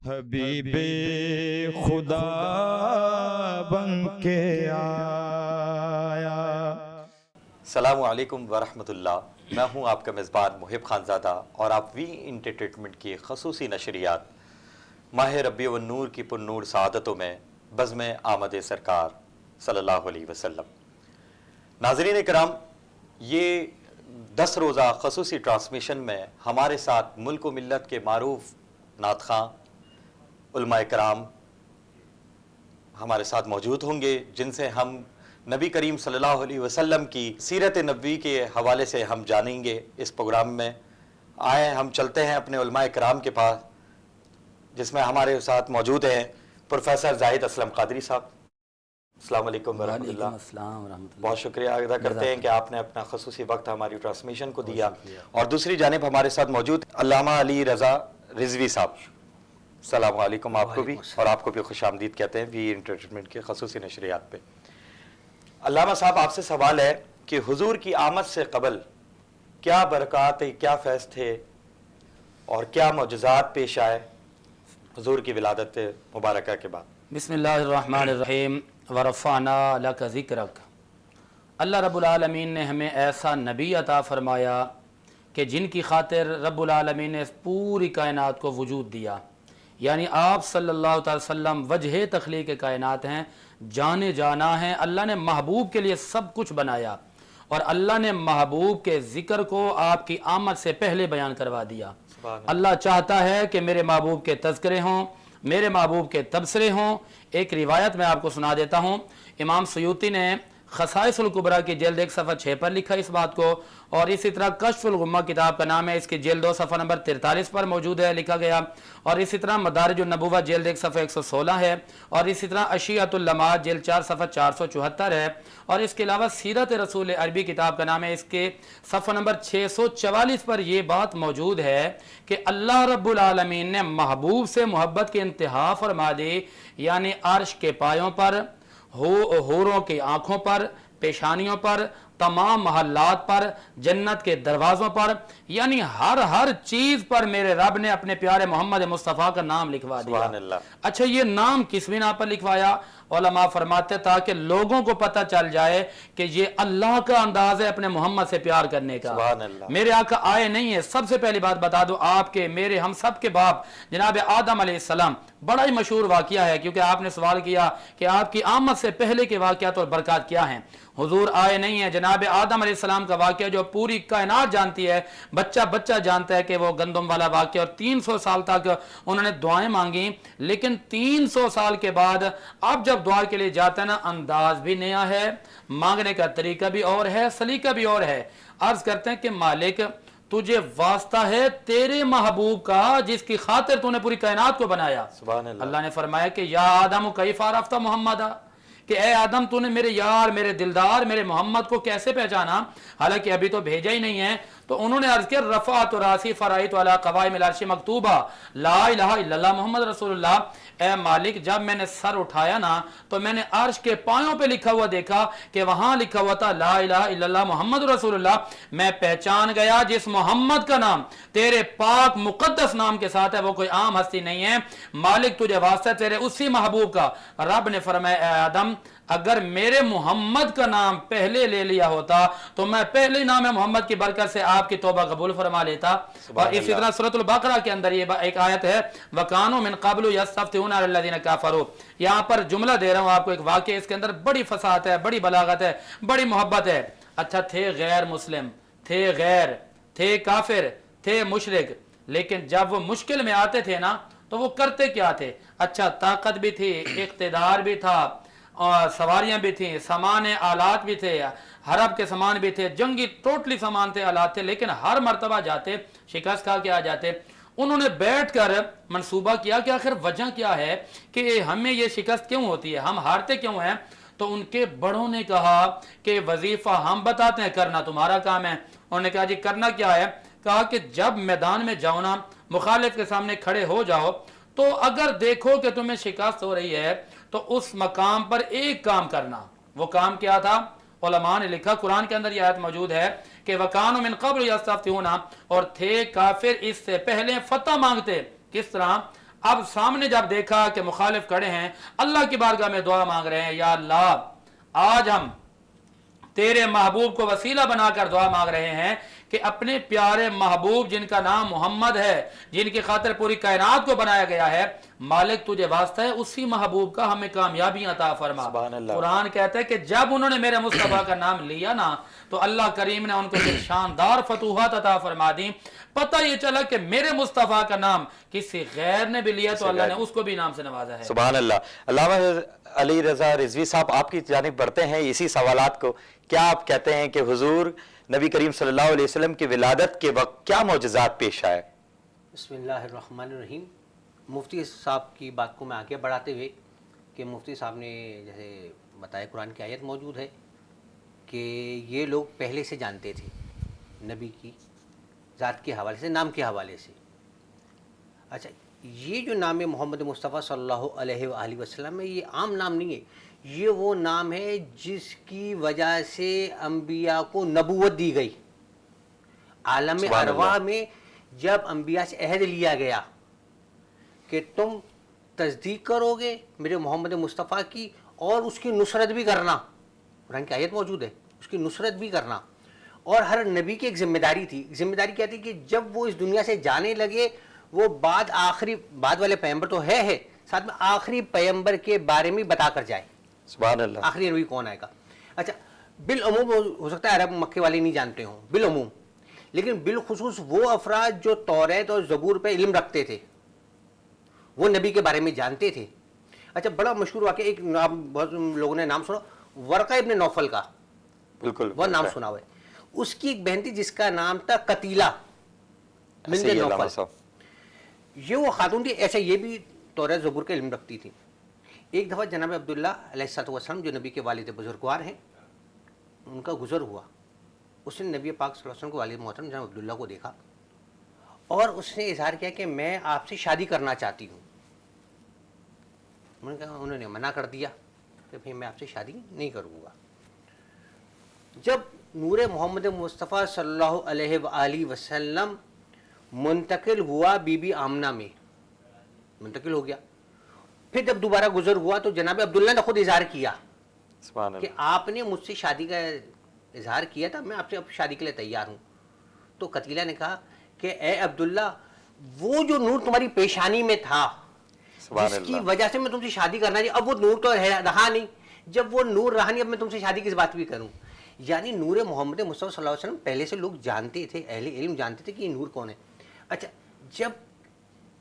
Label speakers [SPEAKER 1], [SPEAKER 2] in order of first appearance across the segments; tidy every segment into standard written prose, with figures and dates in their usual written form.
[SPEAKER 1] حبیب خدا بن کے آیا۔
[SPEAKER 2] السلام علیکم ورحمۃ اللہ۔ میں ہوں آپ کا میزبان محب خانزادہ اور آپ وی انٹرٹینمنٹ کی خصوصی نشریات ماہ ربیع النور کی پر نور سعادتوں میں بزم آمد سرکار صلی اللہ علیہ وسلم۔ ناظرین کرام، یہ 10 روزہ خصوصی ٹرانسمیشن میں ہمارے ساتھ ملک و ملت کے معروف نعت خواں علماء کرام ہمارے ساتھ موجود ہوں گے، جن سے ہم نبی کریم صلی اللہ علیہ وسلم کی سیرت نبوی کے حوالے سے ہم جانیں گے اس پروگرام میں۔ آئیں ہم چلتے ہیں اپنے علماء کرام کے پاس، جس میں ہمارے ساتھ موجود ہیں پروفیسر زاہد اسلم قادری صاحب۔ السلام علیکم ورحمۃ اللہ۔
[SPEAKER 3] السلام ورحمۃ اللہ۔
[SPEAKER 2] بہت شکریہ ادا کرتے ہیں کہ آپ نے اپنا خصوصی وقت ہماری ٹرانسمیشن کو دیا۔ اور دوسری جانب ہمارے ساتھ موجود علامہ علی رضا رضوی صاحب۔ السلام علیکم آپ کو بھی، اور آپ کو بھی خوش آمدید کہتے ہیں وی انٹرٹینمنٹ کے خصوصی نشریات پہ۔ علامہ صاحب، آپ سے سوال ہے کہ حضور کی آمد سے قبل کیا برکات، کیا فیض تھے اور کیا معجزات پیش آئے حضور کی ولادت مبارکہ کے بعد؟
[SPEAKER 3] بسم اللہ الرحمن الرحیم۔ ورفعنا لک ذکرک۔ اللہ رب العالمین نے ہمیں ایسا نبی عطا فرمایا کہ جن کی خاطر رب العالمین نے پوری کائنات کو وجود دیا، یعنی آپ صلی اللہ تعالی وسلم وجہ تخلیق کائنات ہیں، جانے جانا ہیں۔ اللہ نے محبوب کے لیے سب کچھ بنایا، اور اللہ نے محبوب کے ذکر کو آپ کی آمد سے پہلے بیان کروا دیا۔ اللہ چاہتا ہے کہ میرے محبوب کے تذکرے ہوں، میرے محبوب کے تبصرے ہوں۔ ایک روایت میں آپ کو سنا دیتا ہوں۔ امام سیوطی نے خصائص الکبریٰ کی جلد 1 صفحہ 6 پر لکھا اس بات کو، اور اسی طرح کشف الغمہ کتاب کا نام ہے، اس کی جلد 2 صفحہ نمبر 43 پر موجود ہے، لکھا گیا۔ اور اسی طرح مدارج النبوہ جلد 1 صفحہ 116 ہے، اور اسی طرح اشیعۃ اللمعات جلد 4 صفحہ 474 ہے، اور اس کے علاوہ سیرت رسول عربی کتاب کا نام ہے، اس کے صفحہ نمبر 644 پر یہ بات موجود ہے کہ اللہ رب العالمین نے محبوب سے محبت کی انتہا فرما دی، یعنی عرش کے پایوں پر، حوروں کی آنکھوں پر، پیشانیوں پر، تمام محلات پر، جنت کے دروازوں پر، یعنی ہر چیز پر میرے رب نے اپنے پیارے محمد مصطفیٰ کا نام لکھوا دیا۔
[SPEAKER 2] سبحان اللہ۔
[SPEAKER 3] اچھا، یہ نام کس بنا پر لکھوایا؟ علماء فرماتے تاکہ لوگوں کو پتہ چل جائے کہ یہ اللہ کا انداز ہے اپنے محمد سے پیار کرنے کا۔
[SPEAKER 2] سبحان اللہ۔
[SPEAKER 3] میرے آقا آئے نہیں ہے۔ سب سے پہلی بات بتا دو، آپ کے، میرے، ہم سب کے باپ جناب آدم علیہ السلام، بڑا ہی مشہور واقعہ ہے، کیونکہ آپ نے سوال کیا کہ آپ کی آمد سے پہلے کے واقعات اور برکات کیا ہیں۔ حضور آئے نہیں ہیں۔ جناب آدم علیہ السلام کا واقعہ جو پوری کائنات جانتی ہے، بچہ جانتا ہے کہ وہ گندم والا واقعہ، اور 300 سال تک انہوں نے دعائیں مانگی، لیکن 300 سال کے بعد اب جب دعا کے لیے جاتا ہے نا، انداز بھی نیا ہے، مانگنے کا طریقہ بھی اور ہے، سلیقہ بھی اور ہے۔ عرض کرتے ہیں کہ مالک، تجھے واسطہ ہے تیرے محبوب کا جس کی خاطر تو نے پوری کائنات کو بنایا۔
[SPEAKER 2] سبحان اللہ۔
[SPEAKER 3] اللہ نے فرمایا کہ یا آدم کیف عرفت محمد، کہ اے آدم تو نے میرے یار، میرے دلدار، میرے محمد کو کیسے پہچانا؟ حالانکہ ابھی تو بھیجا ہی نہیں ہے۔ تو انہوں نے عرض کیا، رفعت راسی فرائت علی قوائم العرش مکتوبہ لا الہ الا اللہ محمد رسول اللہ۔ اے مالک، جب میں نے سر اٹھایا نا تو میں نے عرش کے پایوں پہ لکھا ہوا دیکھا کہ وہاں لکھا ہوا تھا لا الہ الا اللہ محمد رسول اللہ۔ میں پہچان گیا جس محمد کا نام تیرے پاک مقدس نام کے ساتھ ہے وہ کوئی عام ہستی نہیں ہے۔ مالک، تجھے واسطہ تیرے اسی محبوب کا۔ رب نے فرمایا اے آدم، اگر میرے محمد کا نام پہلے لے لیا ہوتا تو میں پہلے نام محمد کی برکت سے آپ کی توبہ قبول فرما لیتا۔ اور اسی طرح سورۃ البقرہ کے اندر یہ ایک آیت ہے، وَكَانُوا مِن قَبْلُ يَسْتَفْتِحُونَ عَلَى الَّذِينَ كَفَرُوا۔ یہاں پر جملہ دے رہا ہوں آپ کو، ایک واقعہ، اس کے اندر بڑی فصاحت ہے، بڑی بلاغت ہے، بڑی محبت ہے۔ اچھا، تھے غیر مسلم، تھے کافر، تھے مشرک، لیکن جب وہ مشکل میں آتے تھے نا تو وہ کرتے کیا تھے؟ اچھا، طاقت بھی تھی، اقتدار بھی تھا، اور سواریاں بھی تھیں، سامان آلات بھی تھے، حرب کے سامان بھی تھے، جنگی ٹوٹلی سامان تھے، آلات تھے، لیکن ہر مرتبہ جاتے شکست کھا کے آ جاتے۔ انہوں نے بیٹھ کر منصوبہ کیا کہ آخر وجہ کیا ہے کہ ہمیں یہ شکست کیوں ہوتی ہے، ہم ہارتے کیوں ہیں؟ تو ان کے بڑوں نے کہا کہ وظیفہ ہم بتاتے ہیں، کرنا تمہارا کام ہے۔ انہوں نے کہا جی کرنا کیا ہے؟ کہا کہ جب میدان میں جاؤ نا، مخالف کے سامنے کھڑے ہو جاؤ، تو اگر دیکھو کہ تمہیں شکست ہو رہی ہے تو اس مقام پر ایک کام کرنا۔ وہ کام کیا تھا؟ علماء نے لکھا، قرآن کے اندر یہ آیت موجود ہے کہ وَكَانُوا مِن قَبْلُ يَسْتَفْتِحُونَ، اور تھے کافر اس سے پہلے فتح مانگتے۔ کس طرح؟ اب سامنے جب دیکھا کہ مخالف کھڑے ہیں، اللہ کی بارگاہ میں دعا مانگ رہے ہیں، یا اللہ آج ہم تیرے محبوب کو وسیلہ بنا کر دعا مانگ رہے ہیں کہ اپنے پیارے محبوب جن کا نام محمد ہے، جن کی خاطر پوری کائنات کو بنایا گیا ہے، مالک تجھے واسطہ ہے اسی محبوب کا ہمیں کامیابی عطا فرما۔
[SPEAKER 2] سبحان اللہ۔
[SPEAKER 3] قرآن کہتا ہے کہ جب انہوں نے میرے مصطفیٰ کا نام لیا نا تو اللہ کریم نے ان کو ایک شاندار فتوحات عطا فرما دی۔ پتہ یہ چلا کہ میرے مصطفیٰ کا نام کسی غیر نے بھی لیا تو اللہ نے اس کو بھی نام سے نوازا ہے۔
[SPEAKER 2] سبحان اللہ۔ علامہ علی رضا رضوی صاحب آپ کی جانب بڑھتے ہیں اسی سوالات کو، کیا آپ کہتے ہیں کہ حضور نبی کریم صلی اللہ علیہ وسلم کی ولادت کے وقت کیا معجزات پیش آئے؟
[SPEAKER 4] بسم اللہ الرحمن الرحیم۔ مفتی صاحب کی بات کو میں آگے بڑھاتے ہوئے کہ مفتی صاحب نے جیسے بتایا قرآن کی آیت موجود ہے کہ یہ لوگ پہلے سے جانتے تھے نبی کی ذات کے حوالے سے، نام کے حوالے سے۔ اچھا، یہ جو نام ہے محمد مصطفیٰ صلی اللہ علیہ وآلہ وسلم ہے، یہ عام نام نہیں ہے، یہ وہ نام ہے جس کی وجہ سے انبیاء کو نبوت دی گئی۔ عالم ارواح میں جب انبیاء سے عہد لیا گیا کہ تم تصدیق کرو گے میرے محمد مصطفیٰ کی اور اس کی نصرت بھی کرنا، قرآن کی آیت موجود ہے، اس کی نصرت بھی کرنا، اور ہر نبی کی ایک ذمہ داری تھی۔ ذمہ داری کیا تھی کہ جب وہ اس دنیا سے جانے لگے، وہ بعد والے پیغمبر تو ہے ساتھ میں آخری پیغمبر کے بارے میں بتا کر جائے۔
[SPEAKER 2] سبحان اللہ۔
[SPEAKER 4] آخری نبی کون آئے گا؟ اچھا، بالعموم ہو سکتا ہے عرب مکے والے نہیں جانتے ہوں بالعموم، لیکن بالخصوص وہ افراد جو توریت اور زبور پہ علم رکھتے تھے وہ نبی کے بارے میں جانتے تھے۔ اچھا، بڑا مشہور واقعہ، ایک بہت لوگوں نے نام سنا، ورقہ ابن نوفل کا،
[SPEAKER 2] بالکل
[SPEAKER 4] وہ نام سنا ہوا ہے۔ اس کی ایک بہن تھی جس کا نام تھا قتیلہ بنت نوفل، یہ وہ خاتون تھی، ایسا یہ بھی توریت زبور کا علم رکھتی تھی۔ ایک دفعہ جناب عبداللہ علیہ السلام جو نبی کے والد بزرگوار ہیں، ان کا گزر ہوا، اس نے نبی پاک صلی اللہ علیہ وسلم کو والد محترم جناب عبداللہ کو دیکھا اور اس نے اظہار کیا کہ میں آپ سے شادی کرنا چاہتی ہوں۔ انہوں نے منع کر دیا کہ بھئی میں آپ سے شادی نہیں کروں گا۔ جب نور محمد مصطفیٰ صلی اللہ علیہ وآلہ وسلم منتقل ہوا بی بی آمنہ میں، منتقل ہو گیا، پھر جب دوبارہ گزر ہوا تو جناب عبداللہ نے خود اظہار کیا کہ آپ نے مجھ سے شادی کا اظہار کیا تھا، میں آپ سے اب شادی کے لیے تیار ہوں۔ تو قتیلہ نے کہا کہ اے عبداللہ، وہ جو نور تمہاری پیشانی میں تھا جس کی وجہ سے میں تم سے شادی کرنا چاہیے، اب وہ نور تو رہا نہیں، جب وہ نور رہا نہیں اب میں تم سے شادی کس بات بھی کروں۔ یعنی نور محمد مصطفیٰ صلی اللہ علیہ وسلم پہلے سے لوگ جانتے تھے، اہل علم جانتے تھے کہ یہ نور کون ہے۔ اچھا، جب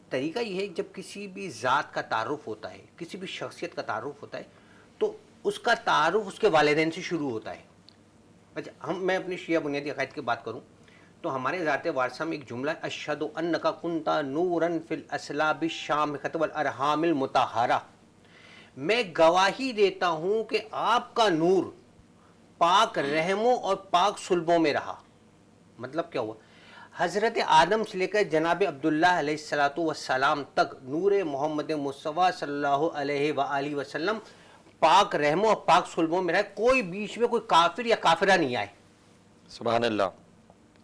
[SPEAKER 4] طریقہ یہ ہے جب کسی بھی ذات کا تعارف ہوتا ہے، کسی بھی شخصیت کا تعارف ہوتا ہے تو اس کا تعارف اس کے والدین سے شروع ہوتا ہے۔ اچھا، میں اپنی شیعہ بنیادی عقائد کی بات کروں تو ہمارے ذات وارثہ میں ایک جملہ ہے، اشہد انک کنت نورا فی الاسلاب الشامخۃ والارحام المطہرہ، میں گواہی دیتا ہوں کہ آپ کا نور پاک رحموں اور پاک صلبوں میں رہا۔ مطلب کیا ہوا؟ حضرت آدم سے لے کر جناب عبداللہ علیہ السلام تک نور محمد مصطفیٰ صلی اللہ علیہ وآلہ وسلم پاک رحموں اور پاک صلبوں میں رہے، کوئی بیچ میں کوئی کافر یا کافرہ نہیں آئے۔
[SPEAKER 2] سبحان اللہ۔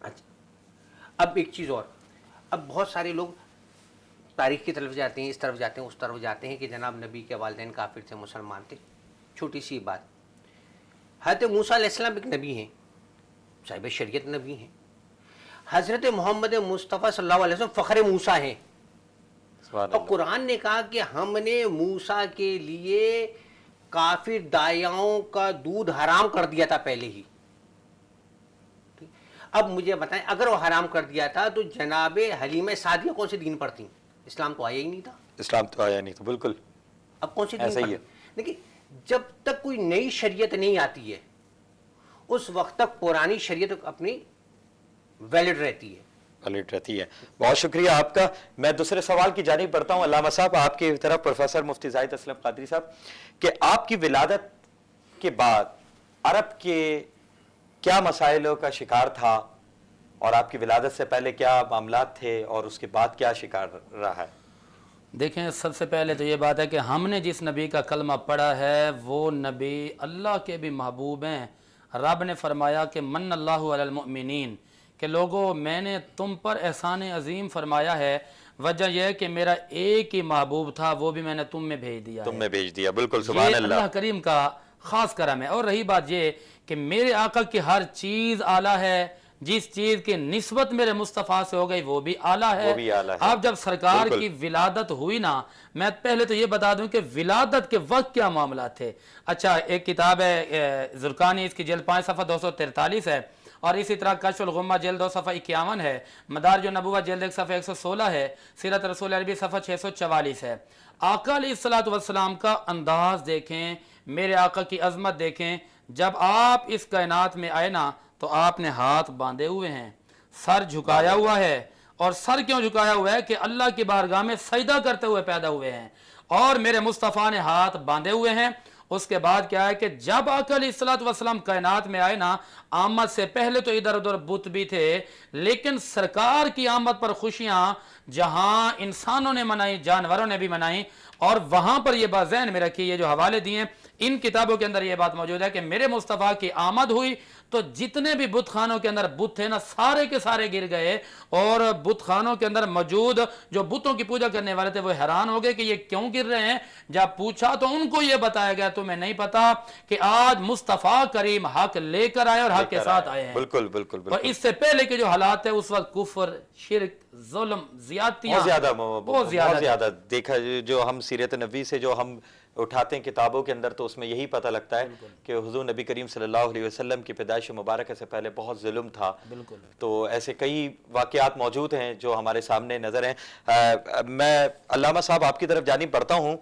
[SPEAKER 4] اچھا، اب ایک چیز اور، اب بہت سارے لوگ تاریخ کی طرف جاتے ہیں، اس طرف جاتے ہیں، اس طرف جاتے ہیں کہ جناب نبی کے والدین کافر تھے، مسلمان تھے۔ چھوٹی سی بات، حضرت موسیٰ علیہ السلام ایک نبی ہیں، صاحب شریعت نبی ہیں، حضرت محمد مصطفیٰ صلی اللہ علیہ وسلم فخر موسیٰ ہیں، اور قرآن نے کہا کہ ہم نے موسیٰ کے لیے کافر دایاؤں کا دودھ حرام کر دیا تھا پہلے ہی۔ اب مجھے بتائیں، اگر وہ حرام کر دیا تھا تو جناب حلیمہ سعدیہ کون سے دین پر تھیں؟ اسلام تو آیا ہی نہیں تھا۔
[SPEAKER 2] اسلام تو آیا نہیں تھا، بالکل۔
[SPEAKER 4] اب کون سی دین پر تھیں؟ دیکھیے، جب تک کوئی نئی شریعت نہیں آتی ہے اس وقت تک پرانی شریعت اپنی ویلڈ رہتی ہے،
[SPEAKER 2] ویلڈ رہتی ہے۔ بہت شکریہ آپ کا۔ میں دوسرے سوال کی جانب بڑھتا ہوں۔ علامہ صاحب، آپ کی طرف پروفیسر مفتی زاہد اسلم قادری صاحب، کہ آپ کی ولادت کے بعد عرب کے کیا مسائلوں کا شکار تھا، اور آپ کی ولادت سے پہلے کیا معاملات تھے، اور اس کے بعد کیا شکار رہا ہے؟
[SPEAKER 3] دیکھیں، سب سے پہلے تو یہ بات ہے کہ ہم نے جس نبی کا کلمہ پڑھا ہے وہ نبی اللہ کے بھی محبوب ہیں۔ رب نے فرمایا کہ من اللہ علی المؤمنین، کہ لوگوں میں نے تم پر احسان عظیم فرمایا ہے، وجہ یہ ہے کہ میرا ایک ہی محبوب تھا، وہ بھی میں نے تم میں بھیج دیا
[SPEAKER 2] تم
[SPEAKER 3] ہے۔
[SPEAKER 2] میں بھیج دیا، بالکل، سبحان
[SPEAKER 3] یہ
[SPEAKER 2] اللہ۔
[SPEAKER 3] اللہ کریم کا خاص کرم ہے۔ اور رہی بات یہ کہ میرے آقا کی ہر چیز اعلیٰ ہے، جس چیز کی نسبت میرے مصطفیٰ سے ہو گئی وہ بھی اعلیٰ ہے۔
[SPEAKER 2] وہ بھی اعلیٰ ہے،
[SPEAKER 3] اب جب سرکار
[SPEAKER 2] بالکل۔
[SPEAKER 3] کی ولادت ہوئی نا، میں پہلے تو یہ بتا دوں کہ ولادت کے وقت کیا معاملات تھے۔ اچھا، ایک کتاب ہے زرقانی، اس کی جلد 5 صفحہ 243 ہے، اور اسی طرح کشف الغمہ جلد 2 صفحہ 51 ہے، مدارج النبوہ جلد 1 صفحہ 116 ہے، سیرت رسول عربی صفحہ 644 ہے۔ آقا علیہ السلام کا انداز دیکھیں، میرے آقا کی عظمت دیکھیں۔ جب آپ اس کائنات میں آئے نا تو آپ نے ہاتھ باندھے ہوئے ہیں، سر جھکایا ہوا ہے، اور سر کیوں جھکایا ہوا ہے کہ اللہ کی بارگاہ میں سجدہ کرتے ہوئے پیدا ہوئے ہیں، اور میرے مصطفیٰ نے ہاتھ باندھے ہوئے ہیں۔ اس کے بعد کیا ہے کہ جب آقا علیہ السلام کائنات میں آئے نا، آمد سے پہلے تو ادھر ادھر بت بھی تھے، لیکن سرکار کی آمد پر خوشیاں جہاں انسانوں نے منائی، جانوروں نے بھی منائی، اور وہاں پر یہ بات ذہن میں رکھی، یہ جو حوالے دیے ان کتابوں کے اندر یہ بات موجود ہے کہ میرے مصطفیٰ کی آمد ہوئی تو جتنے بھی بت خانوں کے اندر بت تھے نا، سارے کے سارے گر گئے، اور بت خانوں کے اندر موجود جو بتوں کی پوجا کرنے والے تھے وہ حیران ہو گئے کہ یہ کیوں گر رہے ہیں۔ جب پوچھا تو ان کو یہ بتایا گیا تمہیں نہیں پتا کہ آج مصطفیٰ کریم حق لے کر آئے اور حق کے ساتھ آئے ہیں۔
[SPEAKER 2] بالکل بالکل
[SPEAKER 3] اور
[SPEAKER 2] بالکل،
[SPEAKER 3] اس سے پہلے کے جو حالات تھے اس وقت کفر، شرک، ظلم، زیادتیاں
[SPEAKER 2] بہت زیادہ دیکھا، جو ہم سیرت نبی سے جو ہم اٹھاتے ہیں کتابوں کے اندر تو اس میں یہی پتہ لگتا ہے کہ حضور نبی کریم صلی اللہ علیہ وسلم کی پیدائش مبارکہ سے پہلے بہت ظلم تھا۔ تو ایسے کئی واقعات موجود ہیں جو ہمارے سامنے نظر ہیں۔ میں علامہ صاحب آپ کی طرف جانب بڑھتا ہوں۔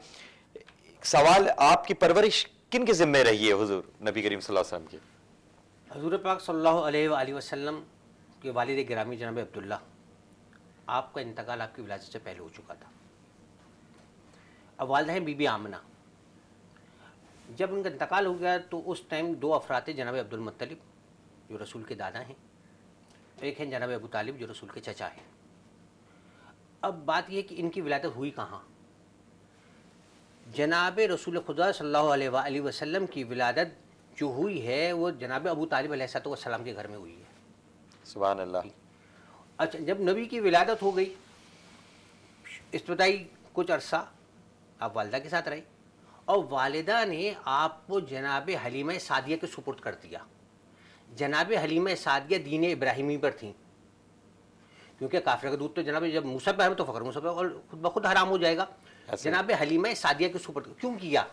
[SPEAKER 2] سوال، آپ کی پرورش کن کے ذمہ رہی ہے حضور نبی کریم صلی اللہ علیہ وسلم کی؟
[SPEAKER 4] حضور پاک صلی اللہ علیہ وآلہ وسلم کے والد گرامی جناب عبداللہ، آپ کا انتقال آپ کی ولادت سے پہلے ہو چکا تھا۔ اب والدہ ہیں بی بی آمنہ، جب ان کا انتقال ہو گیا تو اس ٹائم 2 افراد تھے، جناب عبد المطلب جو رسول کے دادا ہیں، ایک ہیں جناب ابو طالب جو رسول کے چچا ہیں۔ اب بات یہ کہ ان کی ولادت ہوئی کہاں؟ جناب رسول خدا صلی اللہ علیہ وآلہ وسلم کی ولادت جو ہوئی ہے وہ جناب ابو طالب علیہ السلام کے گھر میں ہوئی ہے۔
[SPEAKER 2] سبحان اللہ۔
[SPEAKER 4] اچھا، جب نبی کی ولادت ہو گئی، ابتدائی کچھ عرصہ آپ والدہ کے ساتھ رہے، اور والدہ نے آپ کو جناب حلیمہ سعدیہ کے سپرد کر دیا۔ جناب حلیمہ سعدیہ دین ابراہیمی پر تھیں، کیونکہ کافر کا دودھ تو جناب جب موسیٰ پہ حرام تو فخر موسیٰ پہ اور خود بخود حرام ہو جائے گا۔ جناب حلیمہ سعدیہ کے سپرد کیوں کیا؟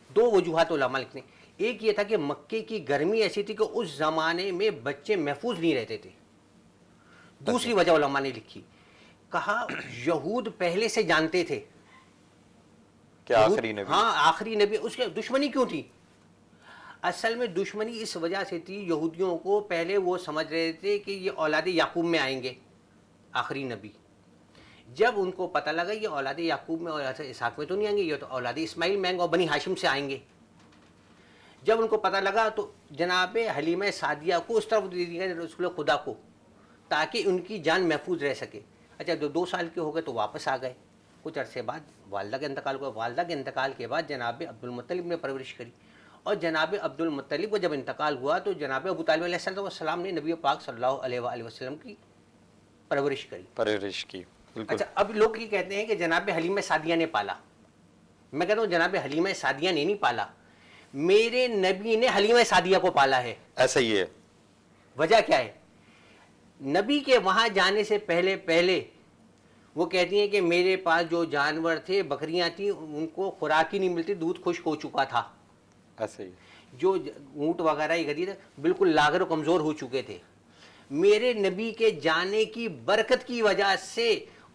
[SPEAKER 4] 2 وجوہات علماء لکھتے ہیں۔ ایک یہ تھا کہ مکے کی گرمی ایسی تھی کہ اس زمانے میں بچے محفوظ نہیں رہتے تھے۔ دوسری وجہ علماء نے لکھی، کہا یہود پہلے سے جانتے تھے
[SPEAKER 2] کہ آخری نبی،
[SPEAKER 4] ہاں آخری نبی، اس کے دشمنی کیوں تھی؟ اصل میں دشمنی اس وجہ سے تھی، یہودیوں کو پہلے وہ سمجھ رہے تھے کہ یہ اولاد یعقوب میں آئیں گے آخری نبی۔ جب ان کو پتہ لگا یہ اولاد یعقوب میں اور اسحاق میں تو نہیں آئیں گے، یہ تو اولاد اسماعیل میں آئیں گے اور بنی ہاشم سے آئیں گے۔ جب ان کو پتہ لگا تو جناب حلیمہ سعدیہ کو اس طرف دے دیا رسول خدا کو تاکہ ان کی جان محفوظ رہ سکے۔ اچھا، 2 سال کے ہو گئے تو واپس آ گئے۔ کچھ عرصے بعد والدہ کے انتقال ہوا۔ والدہ کے انتقال کے بعد جناب عبد المطلب نے پرورش کری، اور جناب عبد المطلب کو جب انتقال ہوا تو جناب ابو طالب علیہ السلام نے نبی پاک صلی اللہ علیہ وآلہ وسلم کی پرورش کی۔
[SPEAKER 2] بالکل۔
[SPEAKER 4] اچھا، اب لوگ یہ کہتے ہیں کہ جناب حلیمہ سعدیہ نے پالا۔ میں کہتا ہوں جناب حلیمہ سعدیہ نے نہیں پالا، میرے نبی نے حلیمہ سعدیہ کو پالا ہے۔
[SPEAKER 2] ایسا ہی ہے۔
[SPEAKER 4] وجہ کیا ہے؟ نبی کے وہاں جانے سے پہلے وہ کہتی ہیں کہ میرے پاس جو جانور تھے، بکریاں تھیں، ان کو خوراک ہی نہیں ملتی، دودھ خشک ہو چکا تھا۔
[SPEAKER 2] ایسا ہی
[SPEAKER 4] جو اونٹ وغیرہ یہ گدی بالکل لاغر و کمزور ہو چکے تھے۔ میرے نبی کے جانے کی برکت کی وجہ سے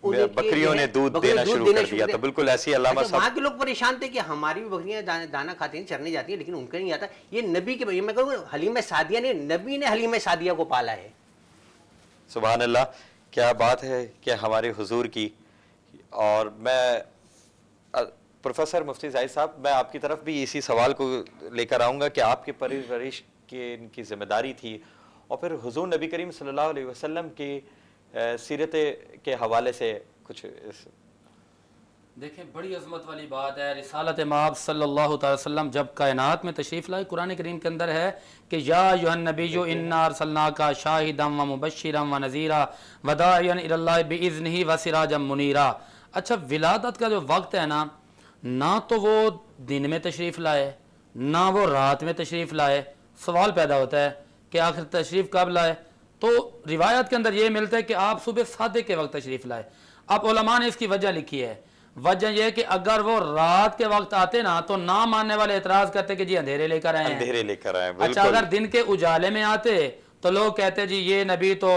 [SPEAKER 2] بکریوں نے دودھ دینا شروع کر دیا تھا۔ بالکل ایسی علامہ صاحب،
[SPEAKER 4] وہاں کے لوگ پریشان تھے کہ ہماری بھی بکریاں دانا کھاتی ہیں، چرنے جاتی ہیں، لیکن ان کا نہیں آتا۔ یہ نبی کے، میں کہوں حلیمہ سعدیہ نے، نبی نے حلیمہ سعدیہ کو پالا ہے۔
[SPEAKER 2] سبحان اللہ، کیا بات ہے کہ ہمارے حضور کی۔ اور میں پروفیسر مفتی زاہد صاحب، میں آپ کی طرف بھی اسی سوال کو لے کر آؤں گا کہ آپ کی پرورش کی ان کی ذمہ داری تھی، اور پھر حضور نبی کریم صلی اللہ علیہ وسلم کی سیرت کے حوالے سے کچھ
[SPEAKER 3] دیکھیں بڑی عظمت والی بات ہے، رسالت مآب صلی اللہ تعالی وسلم جب کائنات میں تشریف لائے، قرآن کریم کے اندر ہے کہ یا ایھا النبی انا ارسلناک شاہدا ومبشرا ونذیرا وداعیا الی اللہ باذنہ وسراجا منیرا۔ اچھا ولادت کا جو وقت ہے نا، نہ تو وہ دن میں تشریف لائے نہ وہ رات میں تشریف لائے، سوال پیدا ہوتا ہے کہ آخر تشریف کب لائے؟ تو روایت کے اندر یہ ملتا ہے کہ آپ صبح صادق کے وقت تشریف لائے۔ اب علماء نے اس کی وجہ لکھی ہے، وجہ یہ کہ اگر وہ رات کے وقت آتے نا تو نہ ماننے والے اعتراض کرتے کہ جی اندھیرے لے کر آئے ہیں،
[SPEAKER 2] اندھیرے لے کر آئے،
[SPEAKER 3] اچھا اگر دن کے اجالے میں آتے تو لوگ کہتے جی یہ نبی تو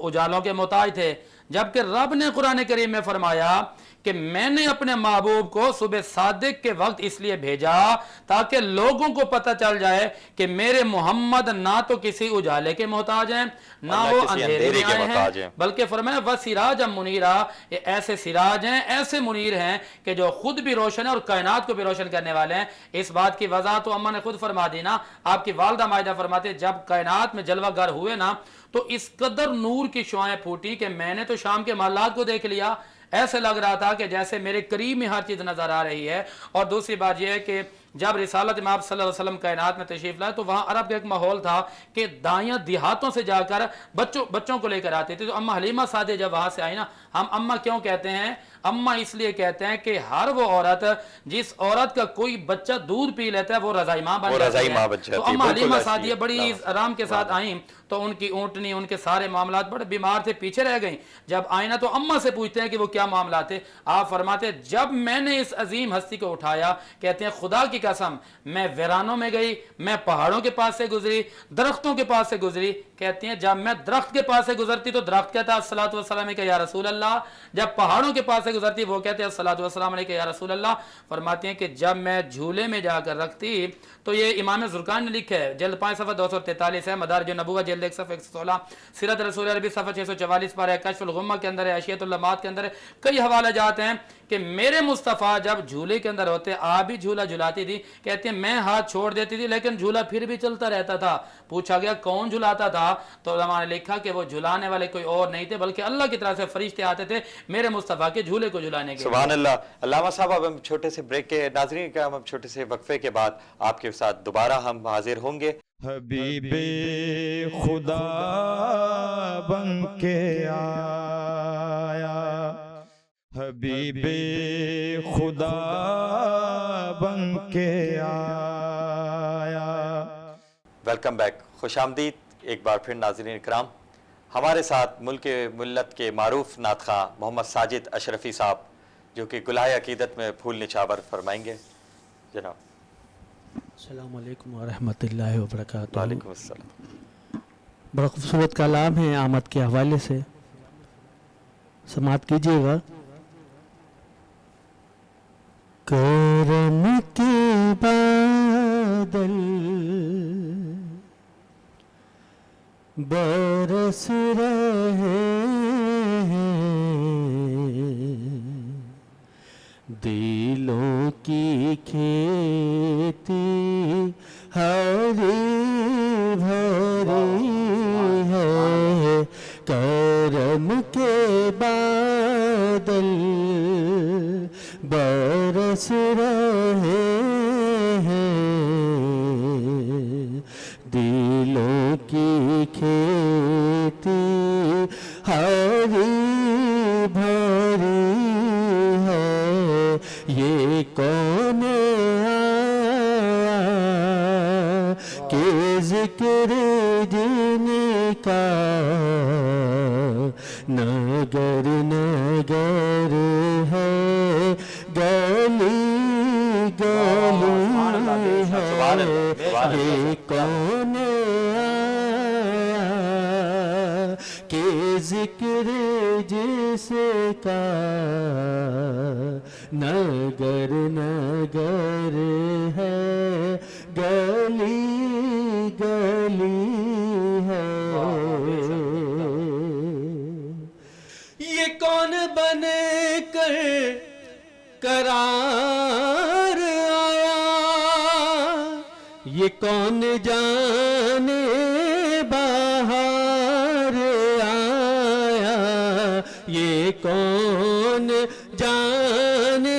[SPEAKER 3] اجالوں کے محتاج تھے، جبکہ رب نے قرآن کریم میں فرمایا کہ میں نے اپنے محبوب کو صبح صادق کے وقت اس لیے بھیجا تاکہ لوگوں کو پتہ چل جائے کہ میرے محمد نہ تو کسی اجالے کے محتاج ہیں نہ وہ اندھیرے میں آئے ہیں، بلکہ فرمایا وَسِرَاجًا مُنِيرًا، یہ ایسے سراج ہیں، ایسے منیر ہیں کہ جو خود بھی روشن ہیں اور کائنات کو بھی روشن کرنے والے ہیں۔ اس بات کی وضاحت تو اماں نے خود فرما دی نا، آپ کی والدہ مائدہ فرماتے جب کائنات میں جلوہ گر ہوئے نا تو اس قدر نور کی شعائیں پھوٹی کہ میں نے تو شام کے محلات کو دیکھ لیا، ایسے لگ رہا تھا کہ جیسے میرے قریب میں ہر چیز نظر آ رہی ہے۔ اور دوسری بات یہ ہے کہ جب رسالت مآب صلی اللہ علیہ وسلم کائنات میں تشریف لائے تو وہاں عرب کا ایک ماحول تھا کہ دائیاں دیہاتوں سے جا کر بچوں کو لے کر آتے تھے۔ تو اماں حلیمہ سعدیہ جب وہاں سے آئی نا، ہم اماں کیوں کہتے ہیں؟ اماں اس لیے کہتے ہیں کہ ہر وہ عورت جس عورت کا کوئی بچہ دودھ پی لیتا ہے وہ رضائی ماں بن جاتی ہے۔ تو اماں حلیمہ سعدیہ بڑی آرام کے ساتھ آئیں تو ان کی اونٹنی، ان کے سارے معاملات بڑے بیمار تھے، پیچھے رہ گئیں۔ جب آئیں نا تو اماں سے پوچھتے ہیں کہ وہ کیا معاملات تھے، آپ فرماتے جب میں نے اس عظیم ہستی کو اٹھایا، کہتے ہیں خدا کی قسم میں ویرانوں میں گئی، میں پہاڑوں کے پاس سے گزری، درختوں کے پاس سے گزری، کہتے ہیں جب میں درخت کے پاس سے گزرتی تو درخت کہتا الصلاۃ والسلام علیکہ یا رسول اللہ، جب پہاڑوں کے پاس سے گزرتی وہ کہتے ہیں الصلاۃ والسلام علیکہ یا رسول اللہ۔ فرماتے ہیں کہ جب میں جھولے میں جا کر رکھتی تو یہ امام زرقانی نے لکھا ہے، جلد 5 صفحہ 243 ہے، مدارج النبوہ جلد 1 صفحہ 116، سیرت رسول عربی صفحہ 644 پر ہے، کشف الغمہ کے اندر ہے، عشیۃ اللمعات کے اندر ہے، کئی حوالے جاتے ہیں کہ میرے مصطفیٰ جب جھولے کے اندر ہوتے آپ بھی جھولا جھلاتی تھی، کہتے ہیں میں ہاتھ چھوڑ دیتی تھی لیکن جھولا پھر بھی چلتا رہتا تھا۔ پوچھا گیا کون جھلاتا تھا تو علماء نے لکھا کہ وہ جھلانے والے کوئی اور نہیں تھے بلکہ اللہ کی طرف سے فرشتے آتے تھے میرے مصطفیٰ کے جھولے کو جھلانے کے۔
[SPEAKER 2] سبحان اللہ۔ علامہ صاحب اب ہم چھوٹے سے بریک کے ناظرین کا ہم چھوٹے سے وقفے کے بعد آپ کے ساتھ دوبارہ ہم حاضر ہوں گے۔
[SPEAKER 1] حبیب خدا بن کے آیا، حبیب خدا بن کے آیا۔
[SPEAKER 2] ویلکم بیک، خوش آمدید ایک بار پھر ناظرین اکرام۔ ہمارے ساتھ ملک ملت کے معروف نعت خواں محمد ساجد اشرفی صاحب جو کہ گلہائے عقیدت میں پھول نچھاور فرمائیں گے۔ جناب
[SPEAKER 5] السلام علیکم ورحمۃ اللہ وبرکاتہ۔
[SPEAKER 2] وعلیکم السلام۔
[SPEAKER 5] بڑا خوبصورت کلام ہے آمد کے حوالے سے، سماعت کیجیے گا۔ کرم کے بادل برس رہے ہیں، دلوں کی کھیتی ہری بھری ہے، کرم کے بادل برس رہے ہیں، دلوں کی کھیتی ہری بھری ہے، یہ کون آیا کہ ذکر جن کا نگر نگر ہے، گلی گلی ہے، یہ کون آیا کہ ذکر جس کا نگر نگر ہے، گلی گلی ہے۔ یہ کون بن کر قرار آیا، یہ کون جانے باہر آیا، یہ کون جانے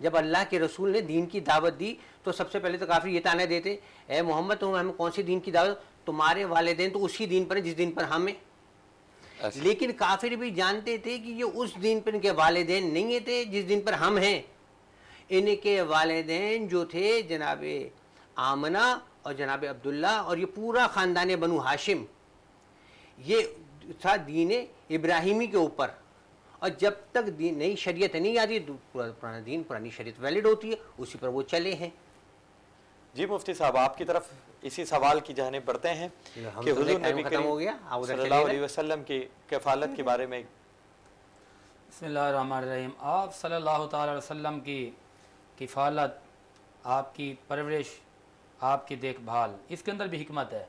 [SPEAKER 4] جب اللہ کے رسول نے دین کی دعوت دی تو سب سے پہلے تو کافر یہ تانے دیتے اے محمد تم ہمیں کون سی دین کی دعوت, تمہارے والدین تو اسی دین پر ہیں جس دین پر ہم ہیں. لیکن کافر بھی جانتے تھے کہ یہ اس دین پر ان کے والدین نہیں تھے جس دین پر ہم ہیں. ان کے والدین جو تھے جناب آمنہ اور جناب عبداللہ اور یہ پورا خاندان بنو ہاشم, یہ تھا دین ابراہیمی کے اوپر. اور جب تک نئی شریعت نہیں آتی پرانا دین پرانی شریعت ویلڈ ہوتی ہے, اسی پر وہ چلے ہیں.
[SPEAKER 2] جی مفتی صاحب آپ کی طرف اسی سوال کی جانب بڑھتے ہیں کہ حضور نبی کریم صلی اللہ علیہ وسلم کی کفالت کے بارے میں.
[SPEAKER 3] بسم اللہ الرحمن الرحیم. آپ صلی اللہ تعالی علیہ وسلم کی کفالت, آپ کی پرورش, آپ کی دیکھ بھال, اس کے اندر بھی حکمت ہے.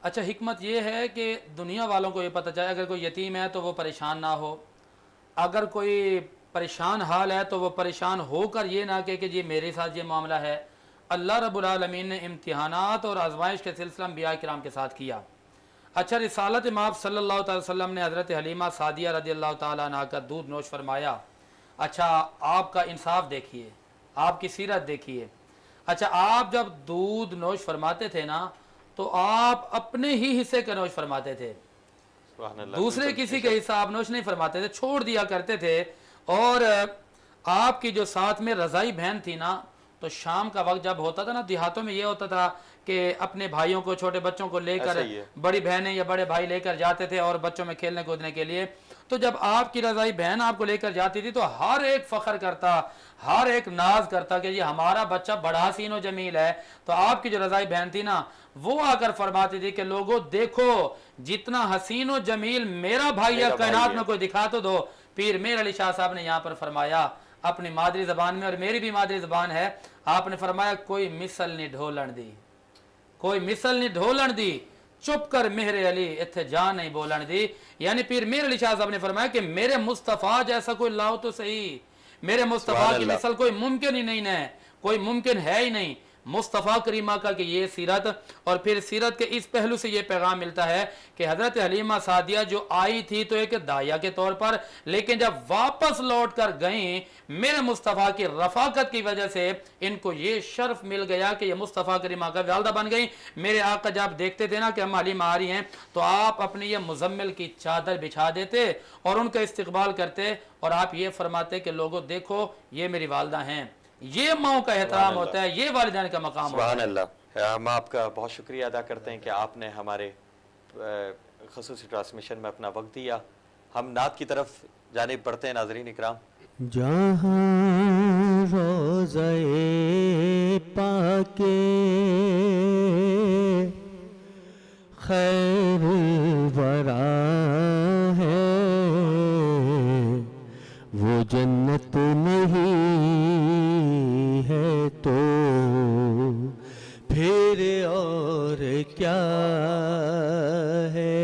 [SPEAKER 3] اچھا حکمت یہ ہے کہ دنیا والوں کو یہ پتہ چلے اگر کوئی یتیم ہے تو وہ پریشان نہ ہو, اگر کوئی پریشان حال ہے تو وہ پریشان ہو کر یہ نہ کہ جی میرے ساتھ یہ معاملہ ہے. اللہ رب العالمین نے امتحانات اور آزمائش کے سلسلہ انبیاء کرام کے ساتھ کیا. اچھا رسالت مآب صلی اللہ تعالی وسلم نے حضرت حلیمہ سعدیہ رضی اللہ تعالیٰ عنہ کا دودھ نوش فرمایا. اچھا آپ کا انصاف دیکھیے, آپ کی سیرت دیکھیے. اچھا آپ جب دودھ نوش فرماتے تھے نا تو آپ اپنے ہی حصے کا نوش فرماتے تھے, دوسرے کسی کا حصہ آپ نوش نہیں فرماتے تھے, چھوڑ دیا کرتے تھے. اور آپ کی جو ساتھ میں رضائی بہن تھی نا, تو شام کا وقت جب ہوتا تھا نا, دیہاتوں میں یہ ہوتا تھا کہ اپنے بھائیوں کو, چھوٹے بچوں کو لے کر بڑی بہنیں یا بڑے بھائی لے کر جاتے تھے اور بچوں میں کھیلنے کودنے کے لیے. تو جب آپ کی رضائی بہن آپ کو لے کر جاتی تھی تو ہر ایک فخر کرتا, ہر ایک ناز کرتا کہ یہ ہمارا بچہ بڑا حسین و جمیل ہے. تو آپ کی جو رضائی بہن تھی نا وہ آ کر فرماتی تھی کہ لوگوں دیکھو جتنا حسین و جمیل میرا بھائی یا کائنات میں کوئی دکھا تو دو. پیر میر علی شاہ صاحب نے یہاں پر فرمایا اپنی مادری زبان میں, اور میری بھی مادری زبان ہے, آپ نے فرمایا کوئی مثل نہیں ڈھولن دی, کوئی مثل نہیں ڈھولن دی, چپ کر مہر علی اتھے جان نہیں بولن دی. یعنی پیر میر علی شاہ صاحب نے فرمایا کہ میرے مصطفیٰ جیسا کوئی لاؤ تو صحیح, میرے مصطفیٰ کی مثل کوئی ممکن ہی نہیں ہے, کوئی ممکن ہے ہی نہیں. مصطفیٰ کریمہ کا کہ یہ سیرت, اور پھر سیرت کے اس پہلو سے یہ پیغام ملتا ہے کہ حضرت حلیمہ سعدیہ جو آئی تھی تو ایک داعیہ کے طور پر, لیکن جب واپس لوٹ کر گئیں میرے مصطفیٰ کی رفاقت کی وجہ سے ان کو یہ شرف مل گیا کہ یہ مصطفیٰ کریمہ کا والدہ بن گئی. میرے آقا جب دیکھتے تھے نا کہ ہم حلیمہ آ رہی ہیں تو آپ اپنی یہ مزمل کی چادر بچھا دیتے اور ان کا استقبال کرتے, اور آپ یہ فرماتے کہ لوگوں دیکھو یہ میری والدہ ہیں. یہ ماؤں کا احترام ہوتا ہے, یہ والدین کا مقام ہوتا ہے.
[SPEAKER 2] سبحان اللہ. ہم آپ کا بہت شکریہ ادا کرتے ہیں کہ آپ نے ہمارے خصوصی ٹرانسمیشن میں اپنا وقت دیا. ہم نعت کی طرف جانب بڑھتے ہیں. ناظرین اکرام,
[SPEAKER 5] جہاں روضہ پاک خیر الورا ہے وہ جنت نہیں ہے تو پھر اور کیا ہے.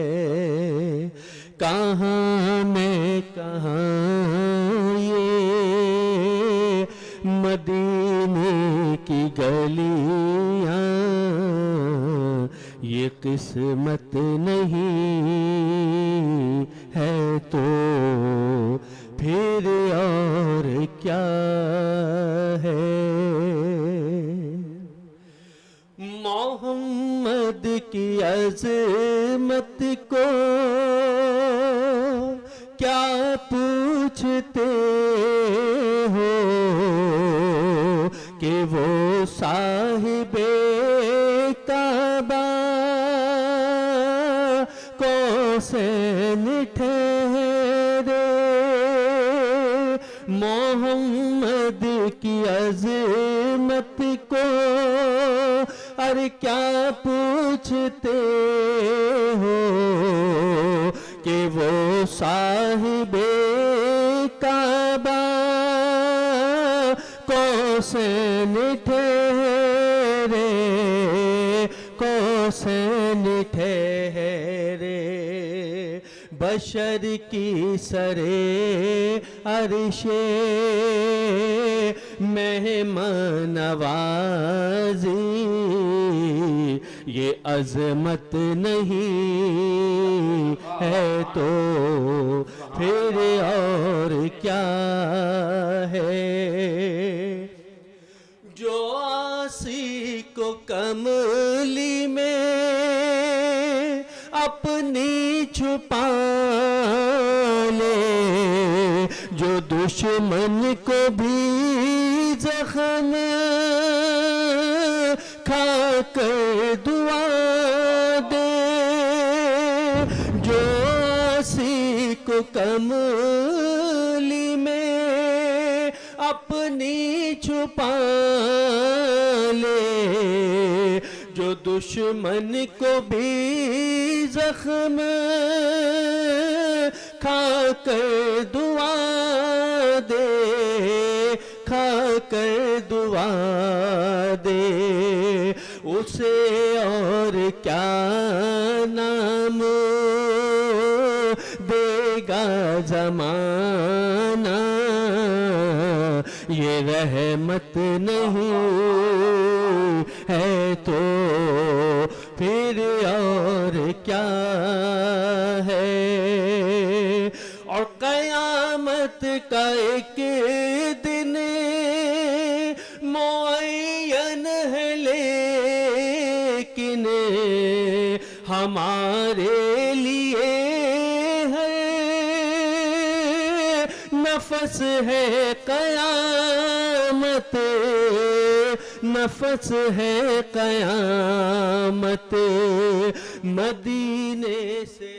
[SPEAKER 5] کہاں میں کہاں یہ مدینے کی گلیاں, یہ قسمت نہیں ہے تو پھر اور کیا ہے. محمد کی عظمت کو کیا پوچھتے ہو کہ وہ صاحب کعبہ کو سین ٹھہرے. محمد کی عظمت کو ارے کیا پوچھتے ہو کہ وہ صاحب کعبہ کو سین ٹھہرے, کو سین ٹھہرے. بشر کی سرے عرش مہمان نوازی یہ عظمت نہیں ہے تو پھر اور کیا ہے. کملی میں اپنی چھپا لے، جو دشمن کو بھی زخم کھا کر دعا دے، جو اسی کو کملی میں اپنی چھپا لے، جو دشمن کو بھی زخم کھا کر دعا دے، کھا کر دعا دے، اسے اور کیا نام دے گا زمانہ، یہ رحمت نہیں ہے تو پھر اور کیا ہے۔ اور قیامت کا ایک دن معین ہے لیکن ہمارے لیے ہے، نفس ہے قیامت، نفس ہے قیامت، مدینے سے